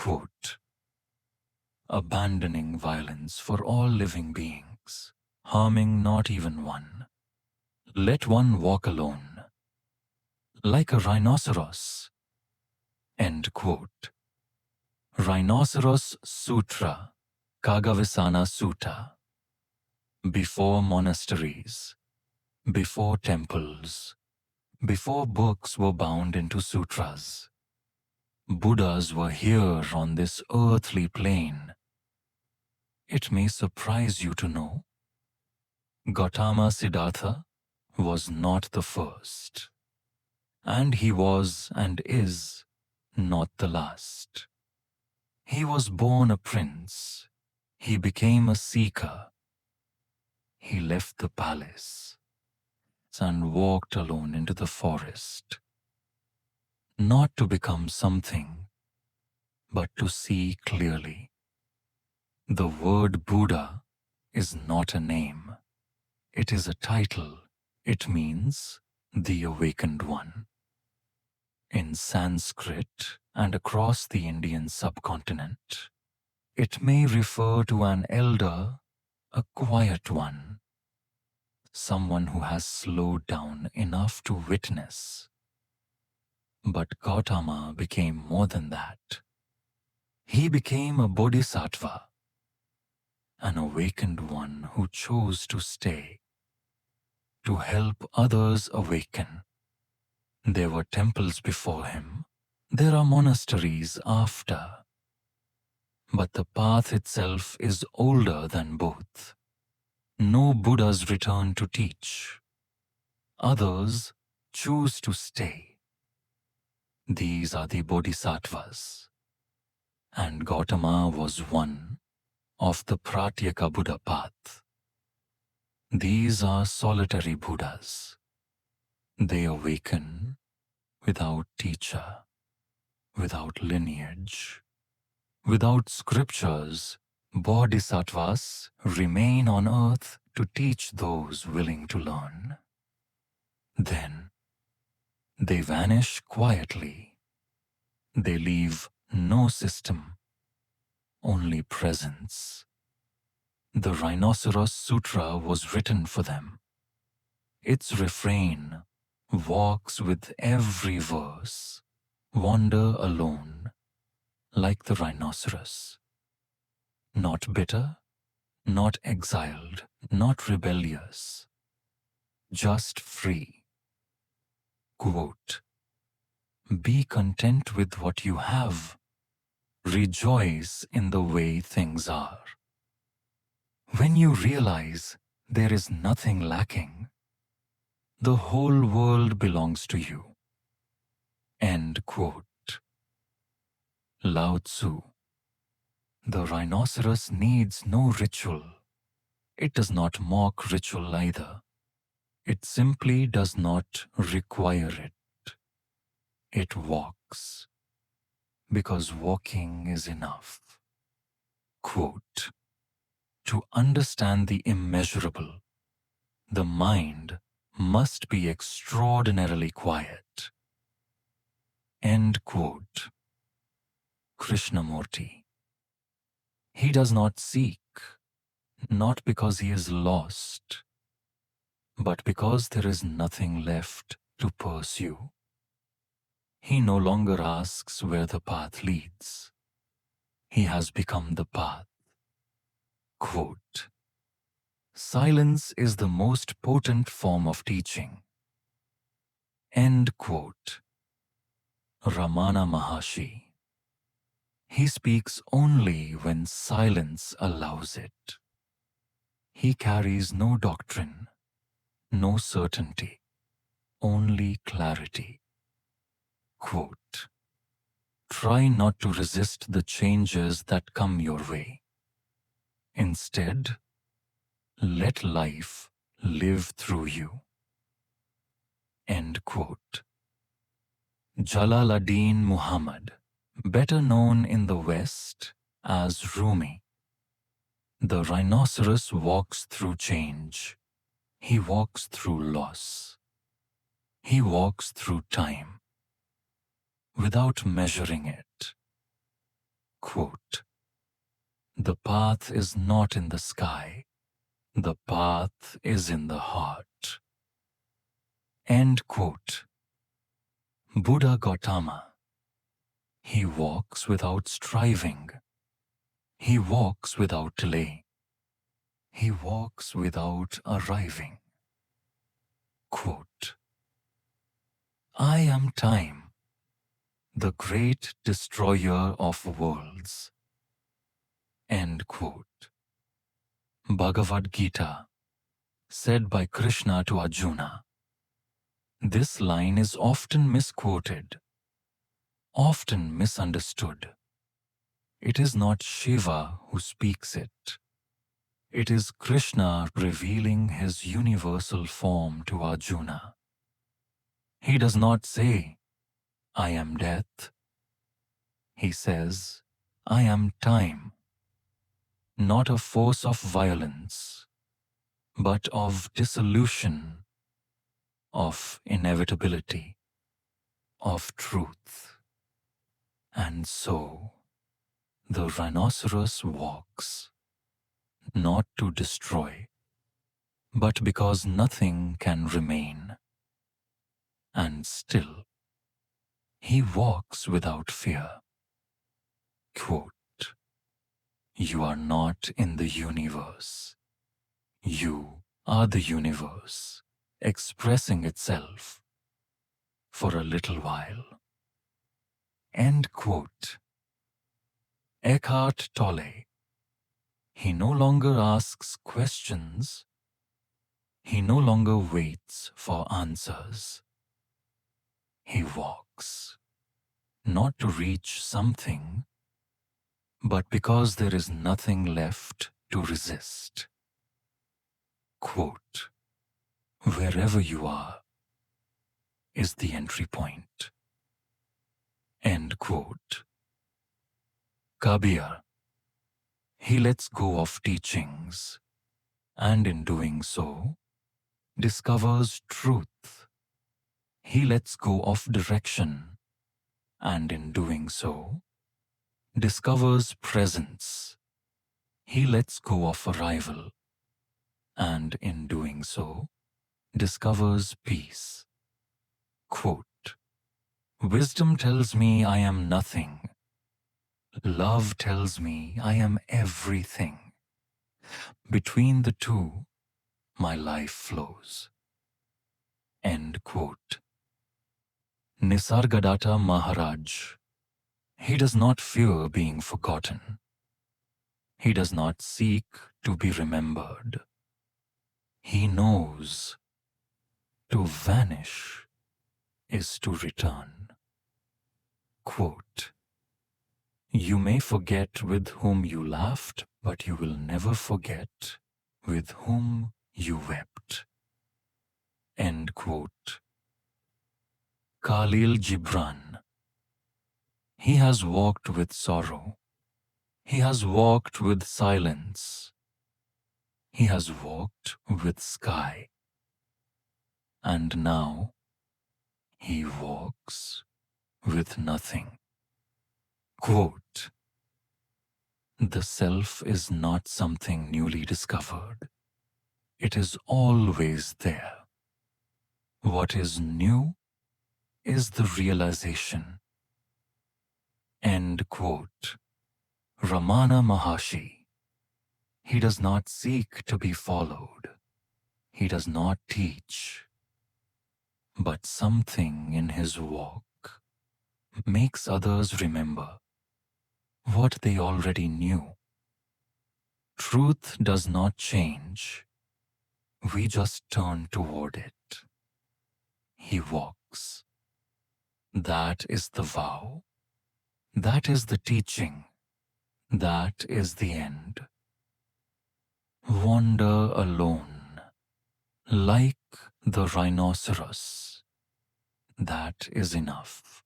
Quote, abandoning violence for all living beings, harming not even one. Let one walk alone, like a rhinoceros. End quote. Rhinoceros Sutra, Kagavisana Sutta. Before monasteries, before temples, before books were bound into sutras, Buddhas were here on this earthly plane. It may surprise you to know, Gautama Siddhartha was not the first, and he was and is not the last. He was born a prince. He became a seeker. He left the palace and walked alone into the forest, not to become something, but to see clearly. The word Buddha is not a name. It is a title. It means the awakened one. In Sanskrit and across the Indian subcontinent, it may refer to an elder, a quiet one, someone who has slowed down enough to witness. But Gautama became more than that. He became a bodhisattva, an awakened one who chose to stay, to help others awaken. There were temples before him. There are monasteries after. But the path itself is older than both. No Buddhas return to teach. Others choose to stay. These are the bodhisattvas. And Gautama was one of the Pratyeka Buddha path. These are solitary Buddhas. They awaken without teacher, without lineage, without scriptures. Bodhisattvas remain on earth to teach those willing to learn. Then they vanish quietly. They leave no system, only presence. The Rhinoceros Sutra was written for them. Its refrain walks with every verse. Wander alone, like the rhinoceros. Not bitter, not exiled, not rebellious, just free. Quote, be content with what you have. Rejoice in the way things are. When you realize there is nothing lacking, the whole world belongs to you. End quote. Lao Tzu. The rhinoceros needs no ritual. It does not mock ritual either. It simply does not require it. It walks, because walking is enough. Quote, to understand the immeasurable, the mind must be extraordinarily quiet. End quote. Krishnamurti. He does not seek, not because he is lost, but because there is nothing left to pursue. He no longer asks where the path leads. He has become the path. Quote, silence is the most potent form of teaching. End quote. Ramana Maharshi. He speaks only when silence allows it. He carries no doctrine, no certainty, only clarity. Quote, try not to resist the changes that come your way. Instead, let life live through you. End quote. Jalaluddin Muhammad, better known in the West as Rumi. The rhinoceros walks through change. He walks through loss. He walks through time, without measuring it. quote, "The path is not in the sky. The path is in the heart." End quote. Buddha Gautama. He walks without striving. He walks without delay. He walks without arriving. Quote, "I am time, the great destroyer of worlds." End quote. Bhagavad Gita, said by Krishna to Arjuna. This line is often misquoted, often misunderstood. It is not Shiva who speaks it. It is Krishna revealing his universal form to Arjuna. He does not say, "I am death." He says, "I am time," not a force of violence, but of dissolution, of inevitability, of truth. And so, the rhinoceros walks, not to destroy, but because nothing can remain. And still, he walks without fear. Quote, "You are not in the universe. You are the universe, expressing itself for a little while." End quote. Eckhart Tolle. He no longer asks questions. He no longer waits for answers. He walks, not to reach something, but because there is nothing left to resist. Quote, "Wherever you are is the entry point." End quote. Kabir. He lets go of teachings, and in doing so, discovers truth. He lets go of direction, and in doing so, discovers presence. He lets go of arrival, and in doing so, discovers peace. Quote, "Wisdom tells me I am nothing. Love tells me I am everything. Between the two, my life flows." End quote. Nisargadatta Maharaj. He does not fear being forgotten. He does not seek to be remembered. He knows to vanish is to return. Quote, "You may forget with whom you laughed, but you will never forget with whom you wept." End quote. Khalil Gibran. He has walked with sorrow. He has walked with silence. He has walked with sky. And now he walks with nothing. Quote, "The self is not something newly discovered. It is always there. What is new is the realization." End quote. Ramana Maharshi. He does not seek to be followed. He does not teach. But something in his walk makes others remember what they already knew. Truth does not change. We just turn toward it. He walks. That is the vow. That is the teaching. That is the end. Wander alone, like the rhinoceros. That is enough.